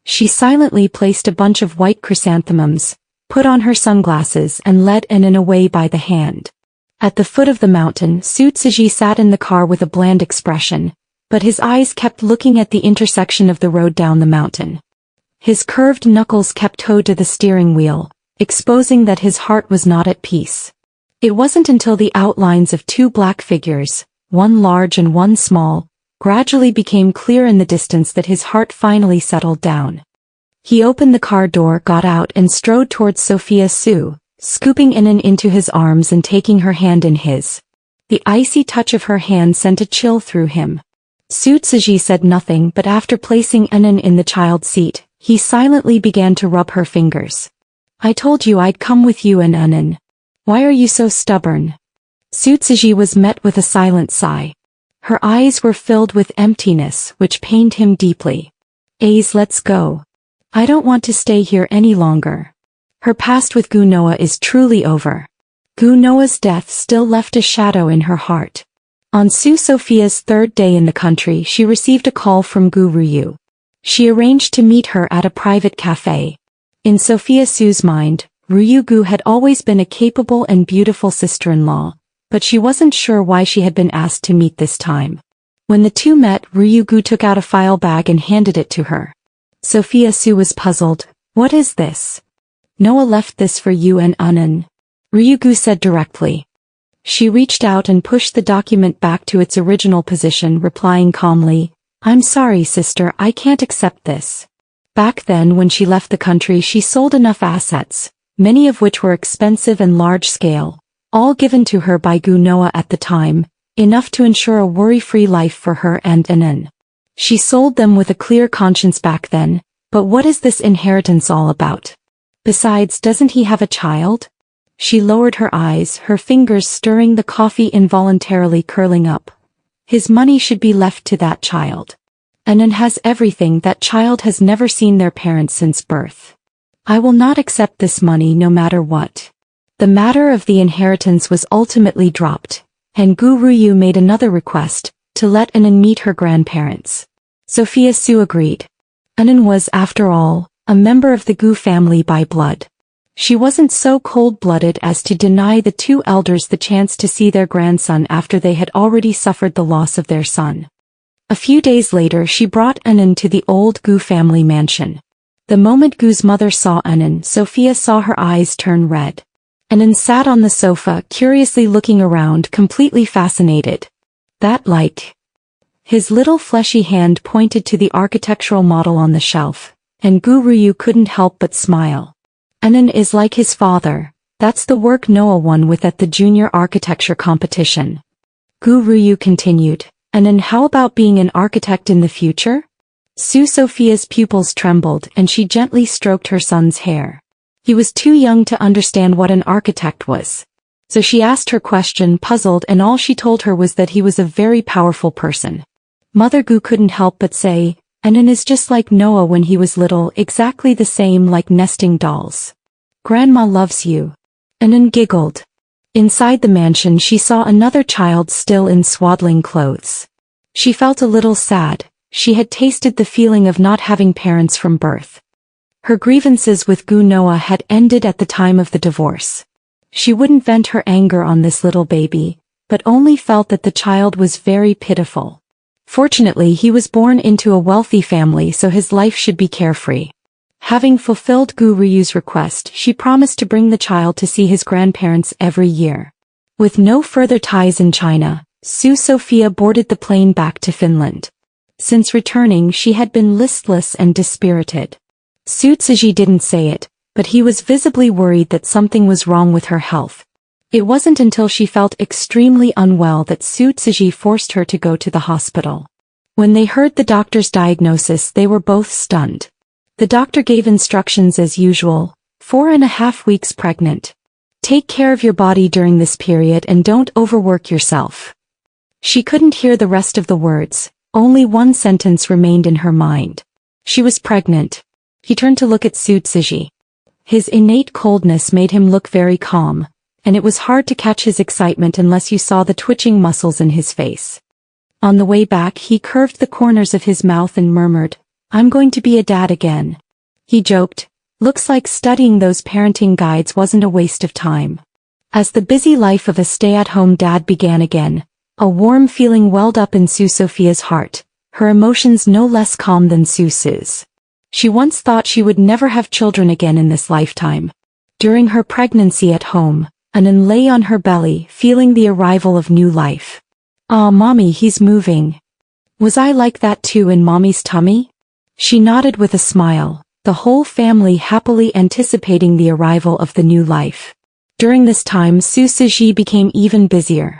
She silently placed a bunch of white chrysanthemums, put on her sunglasses and led Anan away by the hand. At the foot of the mountain, Sutsuji sat in the car with a bland expression, but his eyes kept looking at the intersection of the road down the mountain. His curved knuckles kept toe to the steering wheel, exposing that his heart was not at peace. It wasn't until the outlines of 2 black figures, one large and one small, gradually became clear in the distance that his heart finally settled down. He opened the car door, got out and strode towards Sophia Su, scooping Anan into his arms and taking her hand in his. The icy touch of her hand sent a chill through him. Sutsuji said nothing, but after placing Anan in the child seat, he silently began to rub her fingers. "I told you I'd come with you and Anan. Why are you so stubborn?" Sutsuji was met with a silent sigh. Her eyes were filled with emptiness, which pained him deeply. "Ace, let's go. I don't want to stay here any longer." Her past with Gunoa is truly over. Gunoa's death still left a shadow in her heart. On Sophia's 3rd day in the country, she received a call from Gu Ryu. She arranged to meet her at a private cafe. In Sophia Su's mind, Ryu Gu had always been a capable and beautiful sister-in-law, but she wasn't sure why she had been asked to meet this time. When the two met, Ryu Gu took out a file bag and handed it to her. Sophia Su was puzzled. "What is this?" "Noah left this for you and Anan," Ryugu said directly. She reached out and pushed the document back to its original position, replying calmly, "I'm sorry, sister, I can't accept this." Back then, when she left the country, she sold enough assets, many of which were expensive and large-scale, all given to her by Gunoa at the time, enough to ensure a worry-free life for her and Anan. She sold them with a clear conscience back then, but what is this inheritance all about? Besides, doesn't he have a child? She lowered her eyes, her fingers stirring the coffee, involuntarily curling up. His money should be left to that child. Anan has everything. That child has never seen their parents since birth. I will not accept this money no matter what. The matter of the inheritance was ultimately dropped, and Gu Ruyu made another request, to let Anan meet her grandparents. Sophia Su agreed. Anan was, after all, a member of the Gu family by blood. She wasn't so cold-blooded as to deny the two elders the chance to see their grandson after they had already suffered the loss of their son. A few days later, she brought Anan to the old Gu family mansion. The moment Gu's mother saw Anan, Sophia saw her eyes turn red. Anan sat on the sofa, curiously looking around, completely fascinated. That like... His little fleshy hand pointed to the architectural model on the shelf, and Gu Ryu couldn't help but smile. Anan is like his father. That's the work Noah won with at the junior architecture competition. Gu Ryu continued. Anan, how about being an architect in the future? Sophia's pupils trembled and she gently stroked her son's hair. He was too young to understand what an architect was. So she asked her question, puzzled, and all she told her was that he was a very powerful person. Mother Gu couldn't help but say, Anan is just like Noah when he was little, exactly the same, like nesting dolls. Grandma loves you. Anan giggled. Inside the mansion she saw another child still in swaddling clothes. She felt a little sad. She had tasted the feeling of not having parents from birth. Her grievances with Gunoa had ended at the time of the divorce. She wouldn't vent her anger on this little baby, but only felt that the child was very pitiful. Fortunately, he was born into a wealthy family, so his life should be carefree. Having fulfilled Gu Ryu's request, she promised to bring the child to see his grandparents every year. With no further ties in China, Su Sophia boarded the plane back to Finland. Since returning, she had been listless and dispirited. Su Tsuji didn't say it, but he was visibly worried that something was wrong with her health. It wasn't until she felt extremely unwell that Su Tsuji forced her to go to the hospital. When they heard the doctor's diagnosis, they were both stunned. The doctor gave instructions as usual: 4.5 weeks pregnant. Take care of your body during this period and don't overwork yourself. She couldn't hear the rest of the words, only one sentence remained in her mind. She was pregnant. He turned to look at Su Tsuji. His innate coldness made him look very calm, and it was hard to catch his excitement unless you saw the twitching muscles in his face. On the way back he curved the corners of his mouth and murmured, "I'm going to be a dad again." He joked, "Looks like studying those parenting guides wasn't a waste of time." As the busy life of a stay-at-home dad began again, a warm feeling welled up in Su Sophia's heart, her emotions no less calm than Su's. She once thought she would never have children again in this lifetime. During her pregnancy at home, Anan lay on her belly, feeling the arrival of new life. "Aw, Mommy, he's moving. Was I like that too in Mommy's tummy?" She nodded with a smile, the whole family happily anticipating the arrival of the new life. During this time Su Siji became even busier.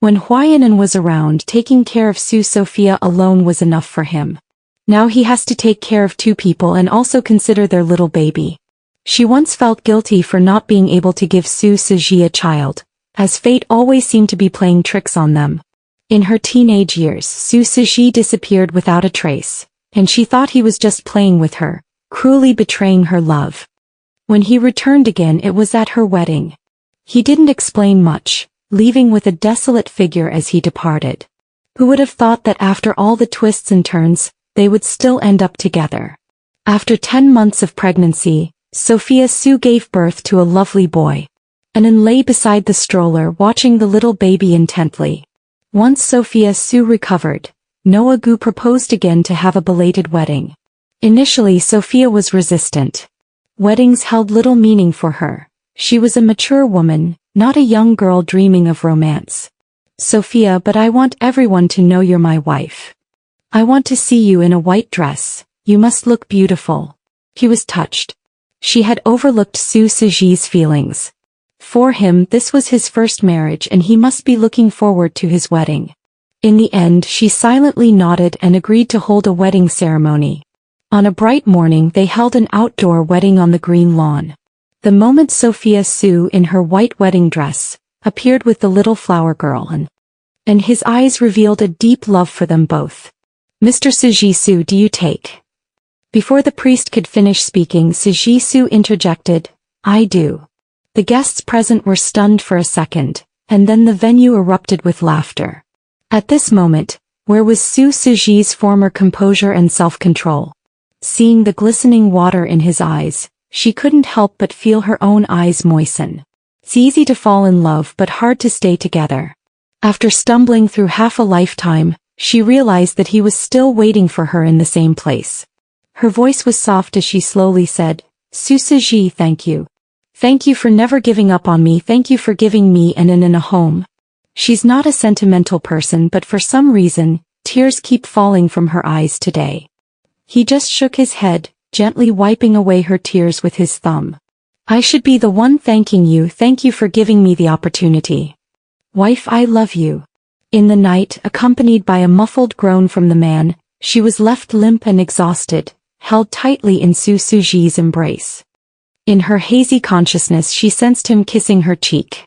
When Huayanan was around, taking care of Su Sophia alone was enough for him. Now he has to take care of two people and also consider their little baby. She once felt guilty for not being able to give Su Siji a child, as fate always seemed to be playing tricks on them. In her teenage years, Su Siji disappeared without a trace, and she thought he was just playing with her, cruelly betraying her love. When he returned again, it was at her wedding. He didn't explain much, leaving with a desolate figure as he departed. Who would have thought that after all the twists and turns, they would still end up together? After 10 months of pregnancy, Sophia Su gave birth to a lovely boy. Anan lay beside the stroller watching the little baby intently. Once Sophia Su recovered, Noah Gu proposed again to have a belated wedding. Initially Sophia was resistant. Weddings held little meaning for her. She was a mature woman, not a young girl dreaming of romance. "Sophia, but I want everyone to know you're my wife. I want to see you in a white dress. You must look beautiful." He was touched. She had overlooked Su Siji's feelings. For him, this was his first marriage and he must be looking forward to his wedding. In the end, she silently nodded and agreed to hold a wedding ceremony. On a bright morning they held an outdoor wedding on the green lawn. The moment Sophia Su, in her white wedding dress, appeared with the little flower girl and his eyes revealed a deep love for them both. "Mr. Siji Su, do you take?" Before the priest could finish speaking, Siji Su interjected, "I do." The guests present were stunned for a second, and then the venue erupted with laughter. At this moment, where was Su Siji's former composure and self-control? Seeing the glistening water in his eyes, she couldn't help but feel her own eyes moisten. It's easy to fall in love but hard to stay together. After stumbling through half a lifetime, she realized that he was still waiting for her in the same place. Her voice was soft as she slowly said, "Su Siji, thank you. Thank you for never giving up on me. Thank you for giving me and a home." She's not a sentimental person, but for some reason, tears keep falling from her eyes today. He just shook his head, gently wiping away her tears with his thumb. "I should be the one thanking you. Thank you for giving me the opportunity. Wife, I love you." In the night, accompanied by a muffled groan from the man, she was left limp and exhausted, held tightly in Su Suji's embrace. In her hazy consciousness she sensed him kissing her cheek.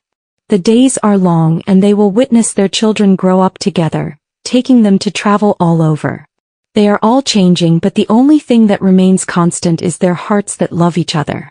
The days are long and they will witness their children grow up together, taking them to travel all over. They are all changing, but the only thing that remains constant is their hearts that love each other.